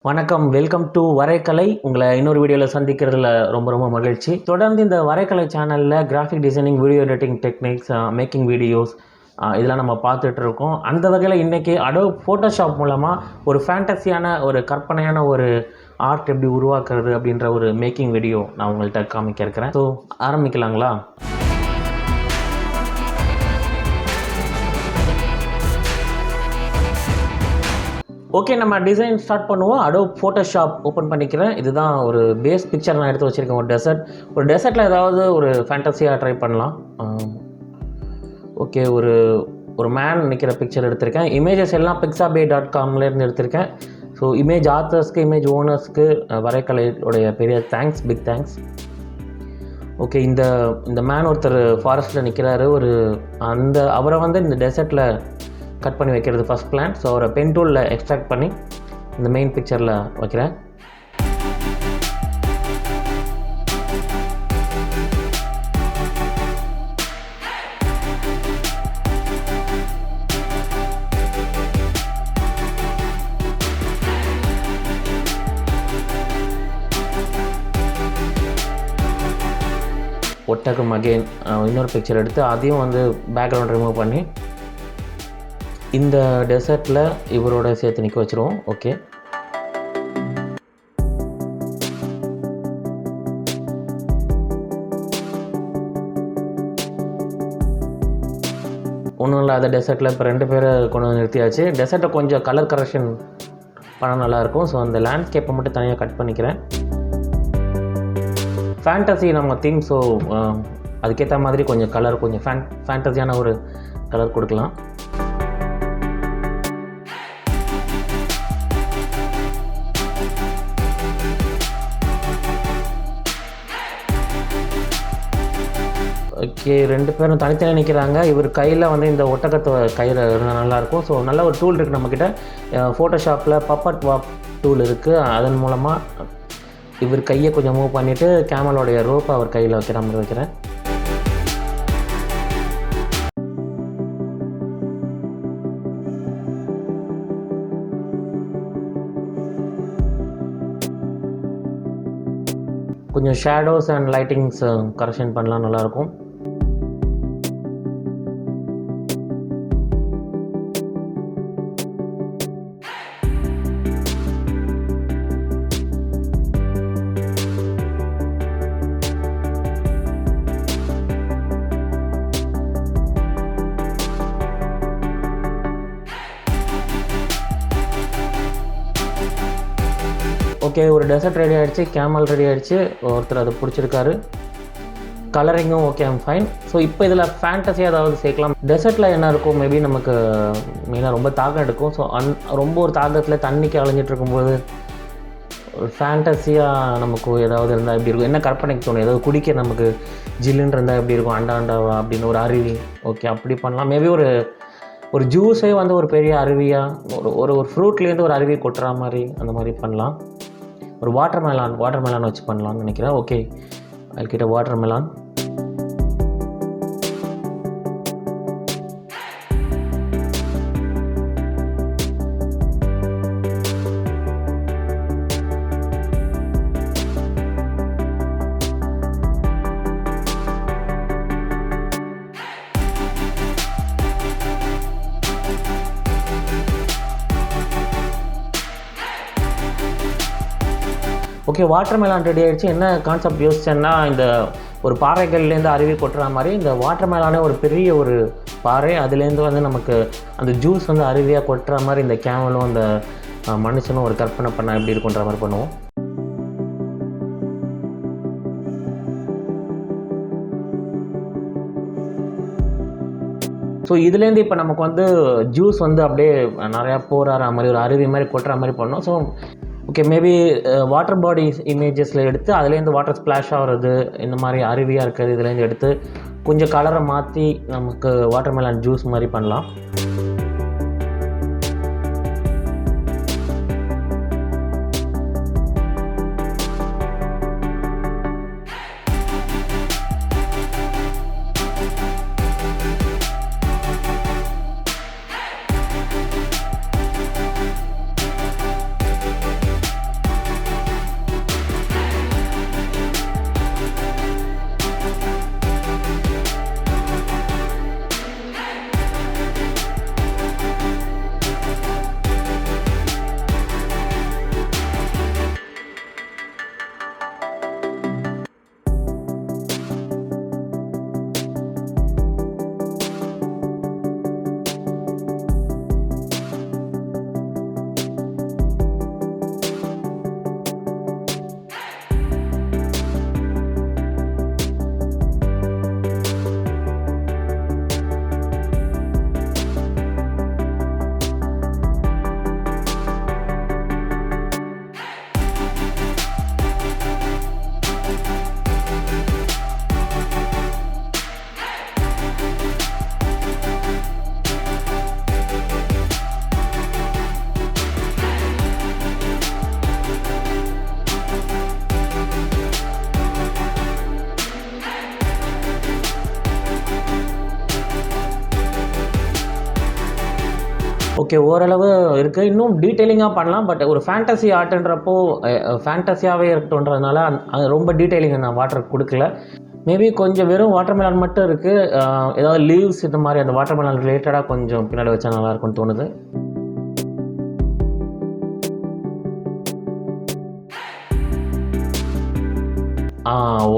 வணக்கம், welcome to வரைகலை. உங்களை இன்னொரு வீடியோவில் சந்திக்கிறதுல ரொம்ப மகிழ்ச்சி. தொடர்ந்து இந்த வரைகலை சேனலில் graphic designing, video editing techniques, making videos இதெல்லாம் நம்ம பார்த்துட்ருக்கோம். அந்த வகையில் இன்றைக்கி அடோப் ஃபோட்டோஷாப் மூலமாக ஒரு ஃபேண்டஸியான, ஒரு கற்பனையான ஒரு ஆர்ட் எப்படி உருவாக்குறது அப்படின்ற ஒரு மேக்கிங் வீடியோ நான் உங்கள்கிட்ட காமிக்க இருக்கிறேன். ஸோ ஆரம்பிக்கலாங்களா? ஓகே, நம்ம டிசைன் ஸ்டார்ட் பண்ணுவோம். அடோப் ஃபோட்டோஷாப் ஓப்பன் பண்ணிக்கிறேன். இதுதான் ஒரு பேஸ் பிக்சர் நான் எடுத்து வச்சுருக்கேன். ஒரு டெசர்ட்டில் ஏதாவது ஒரு ஃபேண்டஸியாக ட்ரை பண்ணலாம். ஓகே, ஒரு மேன் நிற்கிற பிக்சர் எடுத்திருக்கேன். இமேஜஸ் எல்லாம் pixabay.comலேருந்து எடுத்திருக்கேன். ஸோ இமேஜ் ஆத்தர்ஸ்க்கு, இமேஜ் ஓனர்ஸ்க்கு வரைகலையுடைய பெரிய பிக் தேங்க்ஸ். ஓகே, இந்த மேன் ஒருத்தர் ஃபாரஸ்ட்டில் நிற்கிறாரு. அவரை இந்த டெசர்ட்டில் கட் பண்ணி வைக்கிறது ஃபஸ்ட் பிளான். ஸோ அவரை பென் டூலில் எக்ஸ்ட்ராக்ட் பண்ணி இந்த மெயின் பிக்சரில் வைக்கிறேன். ஒட்டகம் அகெயின் இன்னொரு பிக்சர் எடுத்து அதையும் பேக்ரவுண்ட் ரிமூவ் பண்ணி இந்த டெசர்ட்டில் இவரோட சேர்த்து நிற்க வச்சுருவோம். ஓகே, ஒன்றும் இல்லை, அந்த டெசர்ட்டில் இப்போ 2 பேரை கொண்டு நிறுத்தியாச்சு. டெசர்ட்டை கொஞ்சம் கலர் கரெக்ஷன் பண்ண நல்லாயிருக்கும். ஸோ அந்த லேண்ட்ஸ்கேப்பை மட்டும் தனியாக கட் பண்ணிக்கிறேன். ஃபேண்டசி நம்ம தீம். ஸோ அதுக்கேற்ற மாதிரி கொஞ்சம் கலர், கொஞ்சம் ஃபேண்டசியான ஒரு கலர் கொடுக்கலாம். ஓகே, 2 பேரும் தனித்தனியாக நிற்கிறாங்க. இவர் கையில் இந்த ஒட்டகத்தை கையில் இருந்தால் நல்லாயிருக்கும். ஸோ நல்ல ஒரு டூல் இருக்குது நம்மக்கிட்ட. ஃபோட்டோஷாப்பில் பப்பட் வாப் டூல் இருக்குது. அதன் மூலமாக இவர் கையை கொஞ்சம் மூவ் பண்ணிவிட்டு கேமலோடைய ரோப்பை அவர் கையில் வைக்கிற மாதிரி வைக்கிறேன். கொஞ்சம் ஷேடோஸ் அண்ட் லைட்டிங்ஸ் கரெக்ஷன் பண்ணலாம், நல்லாயிருக்கும். ஓகே, ஒரு டெசர்ட் ரெடி ஆகிடுச்சு, கேமல் ரெடி ஆகிடுச்சு. ஒருத்தர் அதை பிடிச்சிருக்காரு. கலரிங்கும் ஓகே, ஐம் ஃபைன். ஸோ இப்போ இதில் ஃபேண்டஸியாக ஏதாவது சேர்க்கலாம். டெசர்ட்டில் என்ன இருக்கும், மேபி நமக்கு மெயினாக ரொம்ப தாக்கம் எடுக்கும். ஸோ ரொம்ப ஒரு தாக்கத்தில் தண்ணிக்கு அலைஞ்சிட்டு இருக்கும்போது ஒரு ஃபேண்டஸியாக நமக்கு ஏதாவது இருந்தால் எப்படி இருக்கும், என்ன கற்பனைக்கு தோணும், ஏதாவது குடிக்க நமக்கு ஜில்லுன்னு இருந்தால் எப்படி இருக்கும், அண்டாவா அப்படின்னு ஒரு அருவி. ஓகே, அப்படி பண்ணலாம். மேபி ஒரு ஜூஸே ஒரு பெரிய அருவியாக, ஒரு ஃப்ரூட்லேருந்து ஒரு அருவி கொட்டுற மாதிரி அந்த மாதிரி பண்ணலாம். ஒரு வாட்டர் மெலான் வச்சு பண்ணலாம்னு நினைக்கிறேன். ஓகே, அதுக்கிட்ட water melon. Okay, water melon ready ஆகிடுச்சு. என்ன கான்செப்ட் யோசிச்சேன்னா, இந்த ஒரு பாறைகள்லேருந்து அருவி கொட்டுற மாதிரி இந்த வாட்டர் மெலானே ஒரு பெரிய ஒரு பாறை, அதுலேருந்து நமக்கு அந்த ஜூஸ் அருவியாக கொட்டுற மாதிரி இந்த கேமலும் அந்த மனுஷனும் ஒரு கற்பனை பண்ண எப்படி இருக்குன்ற மாதிரி பண்ணுவோம். ஸோ இதுலேருந்து இப்போ நமக்கு ஜூஸ் அப்படியே நிறையா போகிற மாதிரி ஒரு அருவி மாதிரி கொட்டுற மாதிரி பண்ணோம். So okay, maybe water body இமேஜஸில் எடுத்து அதுலேருந்து வாட்டர் ஸ்ப்ளாஷ் ஆகிறது, இந்த மாதிரி அருவியாக இருக்கிறது இதுலேருந்து எடுத்து கொஞ்சம் கலரை மாற்றி நமக்கு வாட்டர் மெலான் ஜூஸ் மாதிரி பண்ணலாம். ஓகே, ஓரளவு இருக்குது. இன்னும் டீட்டெயிலிங்காக பண்ணலாம். பட் ஒரு ஃபேண்டசி ஆர்ட்டுன்றப்போ ஃபேண்டஸியாகவே இருக்கட்டும்ன்றதுனால அது ரொம்ப டீட்டெயிலிங்கை நான் வாட்டர் கொடுக்கல. மேபி கொஞ்சம் வெறும் வாட்டர்மெலன் மட்டும் இருக்குது. ஏதாவது லீவ்ஸ் இந்த மாதிரி அந்த வாட்டர்மெலன் ரிலேட்டடாக கொஞ்சம் பின்னாடி வச்சா நல்லாயிருக்கும்னு தோணுது.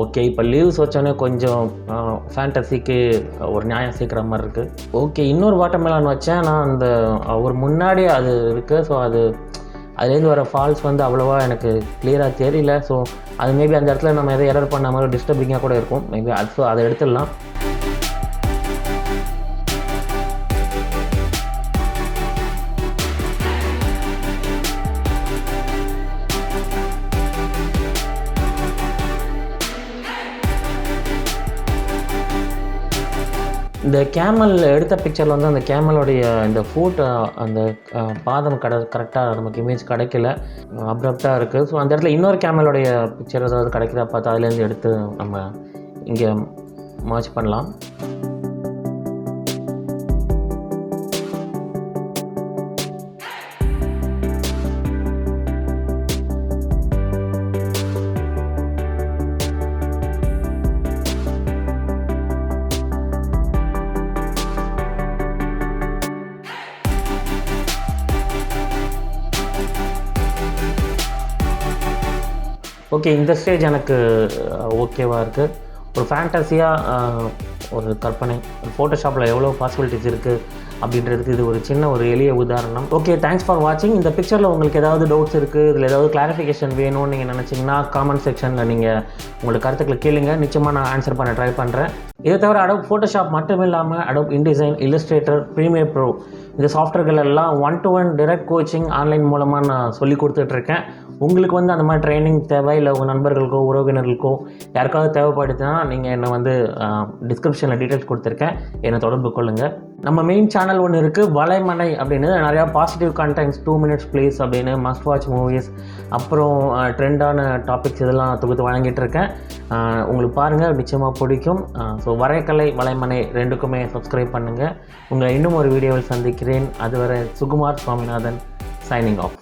ஓகே, இப்போ லீவ்ஸ் வச்சோன்னே கொஞ்சம் ஃபேண்டசிக்கு ஒரு நியாயம் சேர்க்குற மாதிரி இருக்குது. ஓகே, இன்னொரு வாட்டர்மெலன் வச்சேன் நான். அந்த ஒரு முன்னாடி அது இருக்குது. ஸோ அதுலேருந்து வர ஃபால்ஸ் வந்து அவ்வளோவா எனக்கு கிளியராக தெரியல. ஸோ அது மேபி அந்த இடத்துல நம்ம எதை எரர் பண்ண மாதிரி டிஸ்டர்பிங்காக கூட இருக்கும். மேபி அதை எடுத்துடலாம். இந்த கேமல் எடுத்த பிக்சரில் வந்து அந்த கேமலோடைய இந்த ஃபுட் அந்த பாதம் கரெக்டாக நமக்கு இமேஜ் கிடைக்கல, அப்ரப்டாக இருக்குது. ஸோ அந்த இடத்துல இன்னொரு கேமலோடைய பிக்சர் ஏதாவது கிடைக்குதா பார்த்து அதுலேருந்து எடுத்து நம்ம இங்கே மர்ஜ் பண்ணலாம். ஓகே, இந்த ஸ்டேஜ் எனக்கு ஓகேவாக இருக்குது. ஒரு ஃபேண்டஸியாக ஒரு கற்பனை, ஃபோட்டோஷாப்பில் எவ்வளோ பாசிபிலிட்டிஸ் இருக்குது அப்படின்றதுக்கு இது ஒரு எளிய உதாரணம். ஓகே, தேங்க்ஸ் ஃபார் வாட்சிங். இந்த பிக்சரில் உங்களுக்கு ஏதாவது டவுட்ஸ் இருக்குது, இதில் ஏதாவது கிளாரிஃபிகேஷன் வேணும்னு நீங்கள் நினச்சிங்கன்னா காமெண்ட் செக்ஷனில் நீங்கள் உங்களோட கருத்துக்களை கேளுங்க. நிச்சயமாக நான் ஆன்சர் பண்ண ட்ரை பண்ணுறேன். இதை தவிர அடோப் ஃபோட்டோஷாப் மட்டும் இல்லாமல் Adobe InDesign, Illustrator, Premiere Pro இந்த சாஃப்ட்வேர்கள் எல்லாம் 1-to-1 டைரக்ட் கோச்சிங் ஆன்லைன் மூலமாக நான் சொல்லி கொடுத்துட்ருக்கேன். உங்களுக்கு வந்து அந்த மாதிரி ட்ரைனிங் தேவை, இல்லை உங்கள் நண்பர்களுக்கோ உறவினர்களுக்கோ யாருக்காவது தேவைப்படுதுன்னா நீங்கள் என்னை வந்து டிஸ்கிரிப்ஷனில் டீட்டெயில்ஸ் கொடுத்துருக்கேன், என்னை தொடர்பு கொள்ளுங்கள். நம்ம மெயின் சேனல் ஒன்று இருக்குது, வலைமனை அப்படின்னு. நிறையா பாசிட்டிவ் கண்டென்ட்ஸ், 2 minutes ப்ளீஸ் அப்படின்னு, மஸ்ட் வாட்ச் மூவிஸ், அப்புறம் ட்ரெண்டான டாபிக்ஸ் இதெல்லாம் தொகுத்து வழங்கிட்டு இருக்கேன். உங்களுக்கு பாருங்கள், நிச்சயமாக பிடிக்கும். ஸோ வரைகலை, வலைமனை ரெண்டுக்குமே சப்ஸ்கிரைப் பண்ணுங்கள். உங்களை இன்னும் ஒரு வீடியோவில் சந்திக்கிறேன். அதுவரை சுகுமார் சுவாமிநாதன், சைனிங் ஆஃப்.